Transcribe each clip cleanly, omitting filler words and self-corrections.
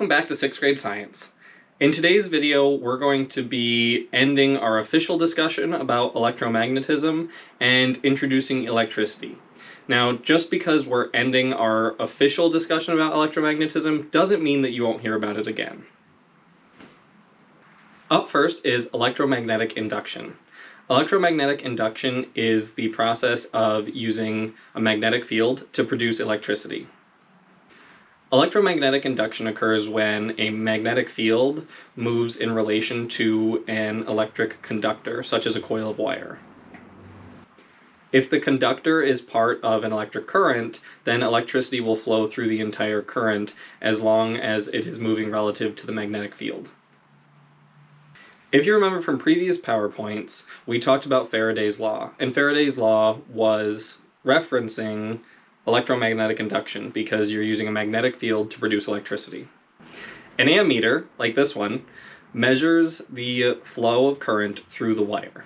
Welcome back to 6th grade science. In today's video, we're going to be ending our official discussion about electromagnetism and introducing electricity. Now, just because we're ending our official discussion about electromagnetism doesn't mean that you won't hear about it again. Up first is electromagnetic induction. Electromagnetic induction is the process of using a magnetic field to produce electricity. Electromagnetic induction occurs when a magnetic field moves in relation to an electric conductor, such as a coil of wire. If the conductor is part of an electric current, then electricity will flow through the entire current as long as it is moving relative to the magnetic field. If you remember from previous PowerPoints, we talked about Faraday's law, and Faraday's law was referencing electromagnetic induction because you're using a magnetic field to produce electricity. An ammeter, like this one, measures the flow of current through the wire.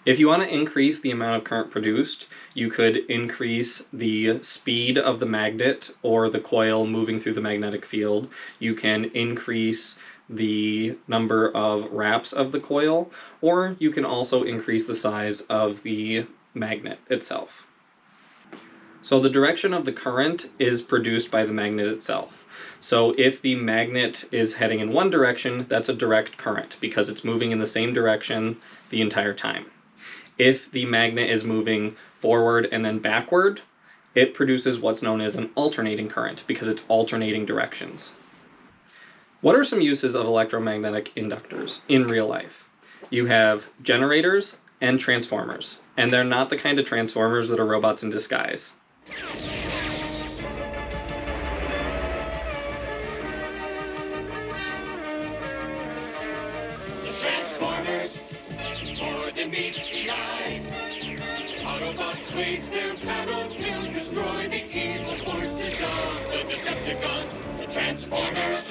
If you want to increase the amount of current produced, you could increase the speed of the magnet or the coil moving through the magnetic field. You can increase the number of wraps of the coil, or you can also increase the size of the magnet itself. So the direction of the current is produced by the magnet itself. So if the magnet is heading in one direction, that's a direct current because it's moving in the same direction the entire time. If the magnet is moving forward and then backward, it produces what's known as an alternating current because it's alternating directions. What are some uses of electromagnetic inductors in real life? You have generators and transformers, and they're not the kind of transformers that are robots in disguise. The Transformers, more than meets the eye. Autobots wage their battle to destroy the evil forces of the Decepticons. The Transformers,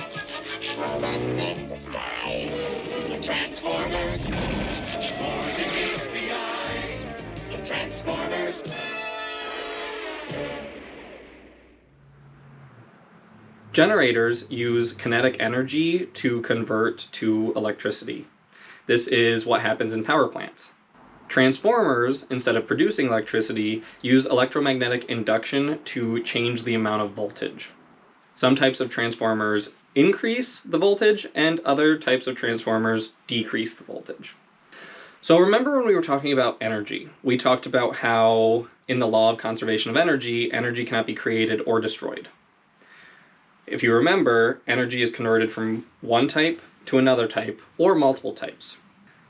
robots in disguise. The Transformers, more than meets the eye. The Transformers. Generators use kinetic energy to convert to electricity. This is what happens in power plants. Transformers, instead of producing electricity, use electromagnetic induction to change the amount of voltage. Some types of transformers increase the voltage, and other types of transformers decrease the voltage. So remember when we were talking about energy, we talked about how in the law of conservation of energy, energy cannot be created or destroyed. If you remember, energy is converted from one type to another type, or multiple types.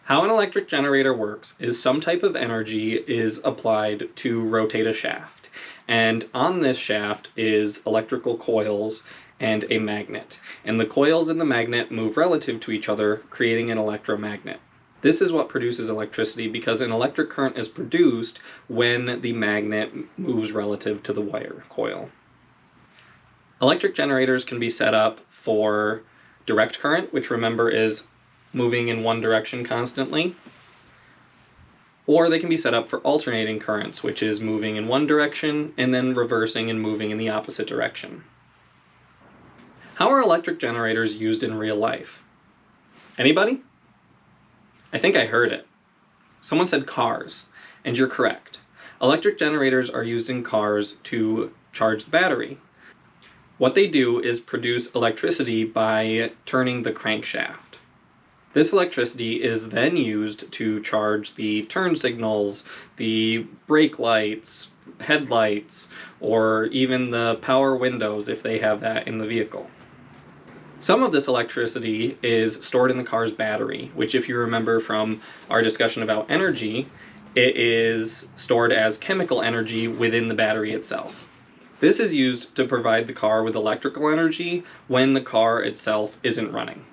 How an electric generator works is some type of energy is applied to rotate a shaft, and on this shaft is electrical coils and a magnet, and the coils and the magnet move relative to each other, creating an electromagnet. This is what produces electricity because an electric current is produced when the magnet moves relative to the wire coil. Electric generators can be set up for direct current, which remember is moving in one direction constantly, or they can be set up for alternating currents, which is moving in one direction and then reversing and moving in the opposite direction. How are electric generators used in real life? Anybody? I think I heard it. Someone said cars, and you're correct. Electric generators are used in cars to charge the battery. What they do is produce electricity by turning the crankshaft. This electricity is then used to charge the turn signals, the brake lights, headlights, or even the power windows if they have that in the vehicle. Some of this electricity is stored in the car's battery, which if you remember from our discussion about energy, it is stored as chemical energy within the battery itself. This is used to provide the car with electrical energy when the car itself isn't running.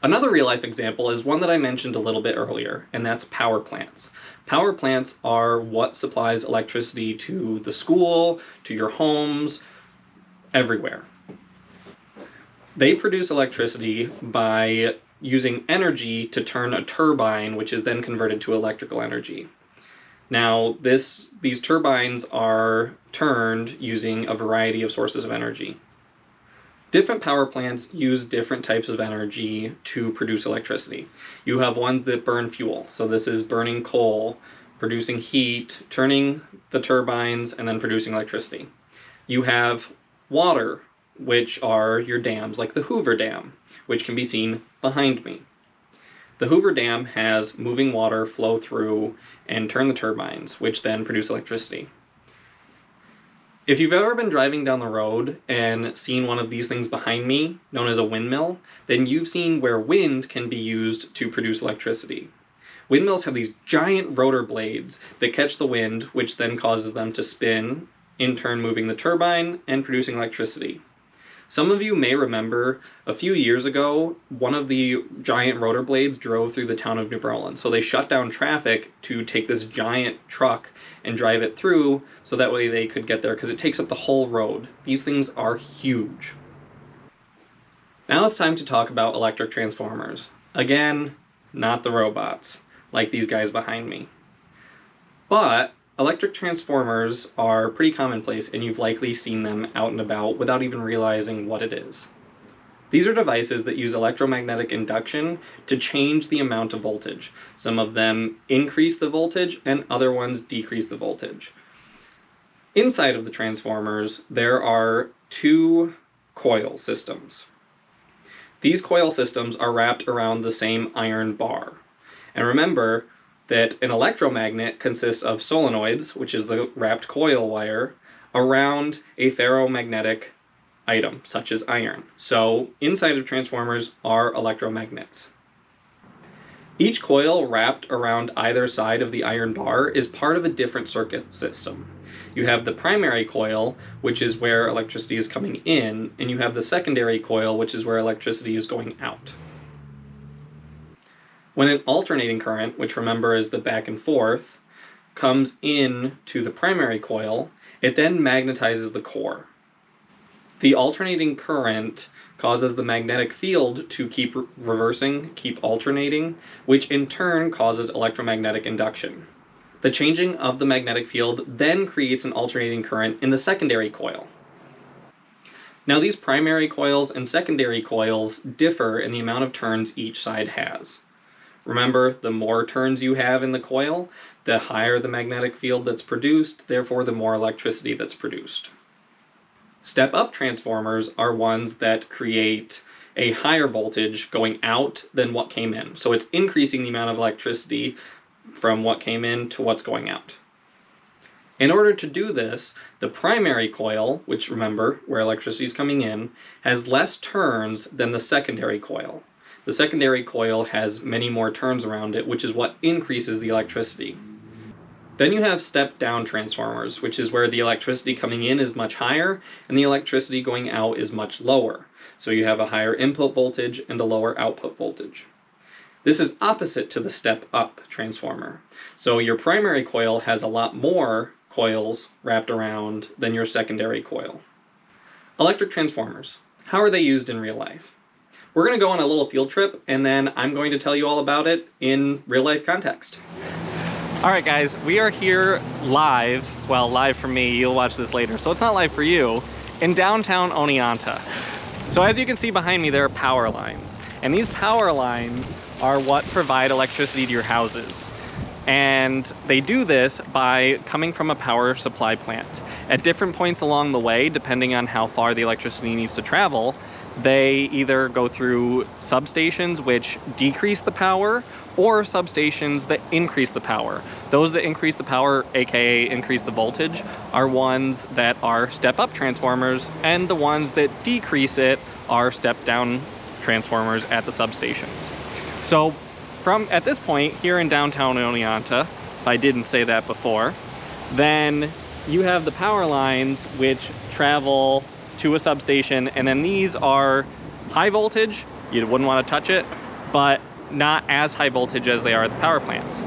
Another real-life example is one that I mentioned a little bit earlier, and that's power plants. Power plants are what supplies electricity to the school, to your homes, everywhere. They produce electricity by using energy to turn a turbine, which is then converted to electrical energy. Now, these turbines are turned using a variety of sources of energy. Different power plants use different types of energy to produce electricity. You have ones that burn fuel. So this is burning coal, producing heat, turning the turbines, and then producing electricity. You have water, which are your dams, like the Hoover Dam, which can be seen behind me. The Hoover Dam has moving water flow through and turn the turbines, which then produce electricity. If you've ever been driving down the road and seen one of these things behind me, known as a windmill, then you've seen where wind can be used to produce electricity. Windmills have these giant rotor blades that catch the wind, which then causes them to spin, in turn moving the turbine and producing electricity. Some of you may remember a few years ago, one of the giant rotor blades drove through the town of New Berlin. So they shut down traffic to take this giant truck and drive it through so that way they could get there, because it takes up the whole road. These things are huge. Now it's time to talk about electric transformers. Again, not the robots, like these guys behind me. But electric transformers are pretty commonplace, and you've likely seen them out and about without even realizing what it is. These are devices that use electromagnetic induction to change the amount of voltage. Some of them increase the voltage and other ones decrease the voltage. Inside of the transformers, there are two coil systems. These coil systems are wrapped around the same iron bar. And remember that an electromagnet consists of solenoids, which is the wrapped coil wire, around a ferromagnetic item, such as iron. So inside of transformers are electromagnets. Each coil wrapped around either side of the iron bar is part of a different circuit system. You have the primary coil, which is where electricity is coming in, and you have the secondary coil, which is where electricity is going out. When an alternating current, which remember is the back and forth, comes in to the primary coil, it then magnetizes the core. The alternating current causes the magnetic field to keep reversing, keep alternating, which in turn causes electromagnetic induction. The changing of the magnetic field then creates an alternating current in the secondary coil. Now these primary coils and secondary coils differ in the amount of turns each side has. Remember, the more turns you have in the coil, the higher the magnetic field that's produced, therefore the more electricity that's produced. Step-up transformers are ones that create a higher voltage going out than what came in. So it's increasing the amount of electricity from what came in to what's going out. In order to do this, the primary coil, which remember, where electricity is coming in, has less turns than the secondary coil. The secondary coil has many more turns around it, which is what increases the electricity. Then you have step-down transformers, which is where the electricity coming in is much higher and the electricity going out is much lower. So you have a higher input voltage and a lower output voltage. This is opposite to the step-up transformer. So your primary coil has a lot more coils wrapped around than your secondary coil. Electric transformers. How are they used in real life? We're going to go on a little field trip, and then I'm going to tell you all about it in real-life context. All right, guys, we are here live. Well, live for me. You'll watch this later, so it's not live for you. In downtown Oneonta. So as you can see behind me, there are power lines. And these power lines are what provide electricity to your houses. And they do this by coming from a power supply plant. At different points along the way, depending on how far the electricity needs to travel, they either go through substations which decrease the power or substations that increase the power. Those that increase the power, aka increase the voltage, are ones that are step-up transformers, and the ones that decrease it are step-down transformers at the substations. So at this point here in downtown Oneonta, if I didn't say that before, then you have the power lines which travel to a substation, and then these are high voltage. You wouldn't want to touch it, but not as high voltage as they are at the power plants.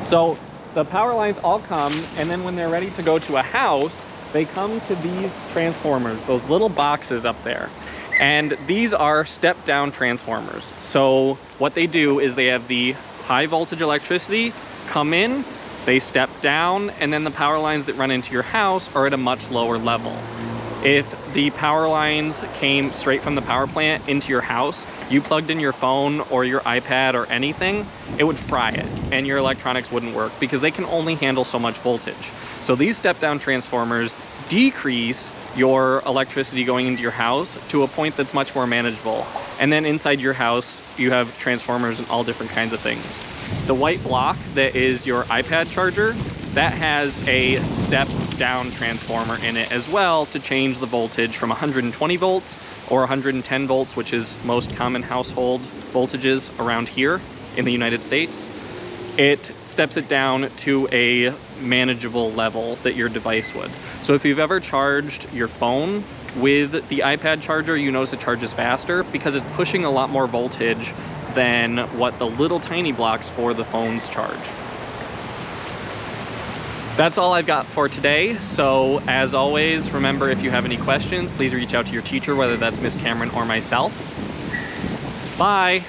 So the power lines all come, and then when they're ready to go to a house, they come to these transformers, those little boxes up there. And these are step-down transformers. So what they do is they have the high voltage electricity come in, they step down, and then the power lines that run into your house are at a much lower level. If the power lines came straight from the power plant into your house, you plugged in your phone or your iPad or anything, it would fry it and your electronics wouldn't work because they can only handle so much voltage. So these step-down transformers decrease your electricity going into your house to a point that's much more manageable. And then inside your house, you have transformers and all different kinds of things. The white block that is your iPad charger, that has a step-down transformer in it as well to change the voltage from 120 volts or 110 volts, which is most common household voltages around here in the United States. It steps it down to a manageable level that your device would. So if you've ever charged your phone with the iPad charger, you notice it charges faster because it's pushing a lot more voltage than what the little tiny blocks for the phones charge. That's all I've got for today. So as always, remember, if you have any questions, please reach out to your teacher, whether that's Miss Cameron or myself. Bye.